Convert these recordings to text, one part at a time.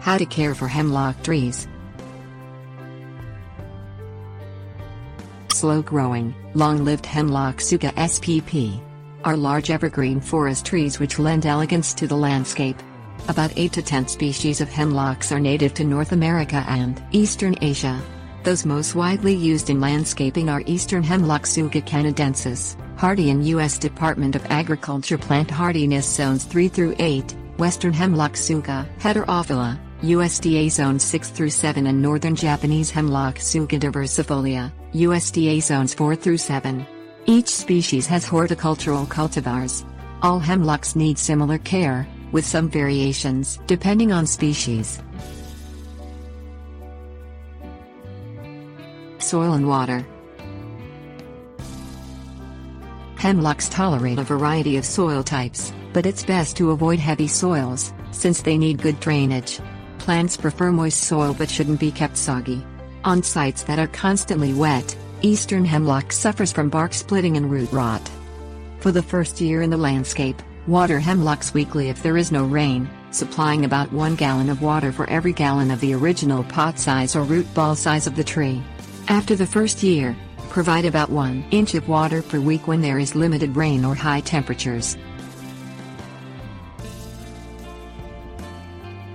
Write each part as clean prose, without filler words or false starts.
How to care for hemlock trees. Slow-growing, long-lived hemlock Tsuga spp. are large evergreen forest trees which lend elegance to the landscape. About 8 to 10 species of hemlocks are native to North America and Eastern Asia. Those most widely used in landscaping are Eastern Hemlock Tsuga canadensis, hardy in U.S. Department of Agriculture plant hardiness zones 3 through 8, Western Hemlock Tsuga heterophylla, USDA zones 6 through 7, and Northern Japanese Hemlock Tsuga diversifolia, USDA zones 4 through 7. Each species has horticultural cultivars. All hemlocks need similar care, with some variations depending on species. Soil and water. Hemlocks tolerate a variety of soil types, but it's best to avoid heavy soils, since they need good drainage. Plants prefer moist soil but shouldn't be kept soggy. On sites that are constantly wet, Eastern hemlock suffers from bark splitting and root rot. For the first year in the landscape, water hemlocks weekly if there is no rain, supplying about 1 gallon of water for every gallon of the original pot size or root ball size of the tree. After the first year, provide about 1 inch of water per week when there is limited rain or high temperatures.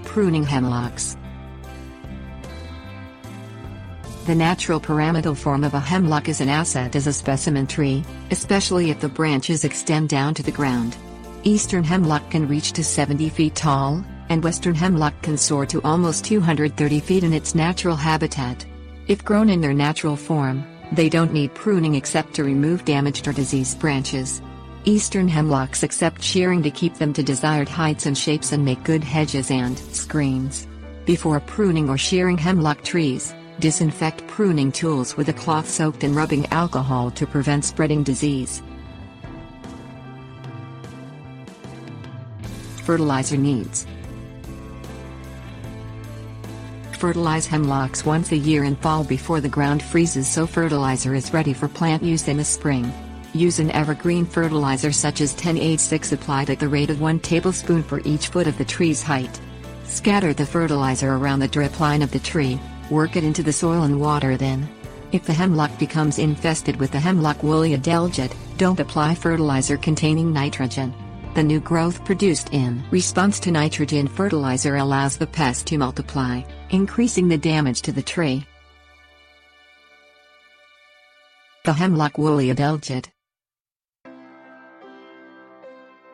Pruning hemlocks. The natural pyramidal form of a hemlock is an asset as a specimen tree, especially if the branches extend down to the ground. Eastern hemlock can reach to 70 feet tall, and western hemlock can soar to almost 230 feet in its natural habitat. If grown in their natural form, they don't need pruning except to remove damaged or diseased branches. Eastern hemlocks accept shearing to keep them to desired heights and shapes and make good hedges and screens. Before pruning or shearing hemlock trees, disinfect pruning tools with a cloth soaked in rubbing alcohol to prevent spreading disease. Fertilizer needs. Fertilize hemlocks once a year in fall before the ground freezes so fertilizer is ready for plant use in the spring. Use an evergreen fertilizer such as 10-8-6 applied at the rate of 1 tablespoon for each foot of the tree's height. Scatter the fertilizer around the drip line of the tree, work it into the soil and water then. If the hemlock becomes infested with the hemlock woolly Adelgid, don't apply fertilizer containing nitrogen. The new growth produced in response to nitrogen fertilizer allows the pest to multiply, increasing the damage to the tree. The hemlock woolly Adelgid.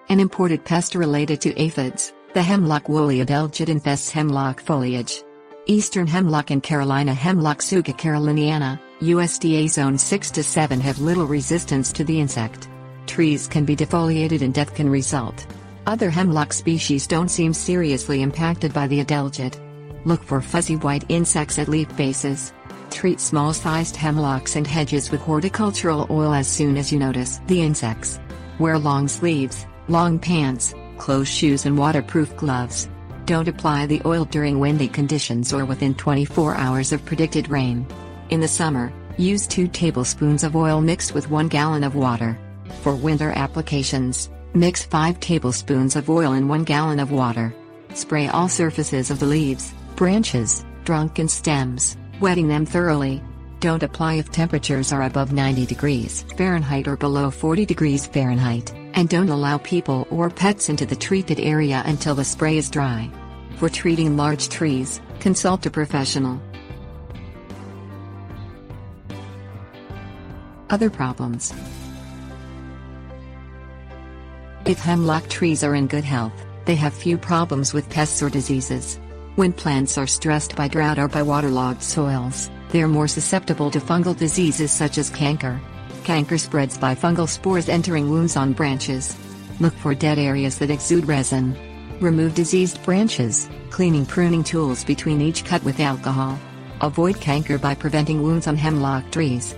An imported pest related to aphids, the hemlock woolly Adelgid infests hemlock foliage. Eastern hemlock and Carolina hemlock Tsuga caroliniana, USDA zone 6 to 7 have little resistance to the insect. Trees can be defoliated and death can result. Other hemlock species don't seem seriously impacted by the Adelgid. Look for fuzzy white insects at leaf bases. Treat small-sized hemlocks and hedges with horticultural oil as soon as you notice the insects. Wear long sleeves, long pants, closed shoes and waterproof gloves. Don't apply the oil during windy conditions or within 24 hours of predicted rain. In the summer, use 2 tablespoons of oil mixed with 1 gallon of water. For winter applications, mix 5 tablespoons of oil in 1 gallon of water. Spray all surfaces of the leaves, branches, trunk and stems, wetting them thoroughly. Don't apply if temperatures are above 90 degrees Fahrenheit or below 40 degrees Fahrenheit, and don't allow people or pets into the treated area until the spray is dry. For treating large trees, consult a professional. Other problems. If hemlock trees are in good health, they have few problems with pests or diseases. When plants are stressed by drought or by waterlogged soils, they are more susceptible to fungal diseases such as canker. Canker spreads by fungal spores entering wounds on branches. Look for dead areas that exude resin. Remove diseased branches, cleaning pruning tools between each cut with alcohol. Avoid canker by preventing wounds on hemlock trees.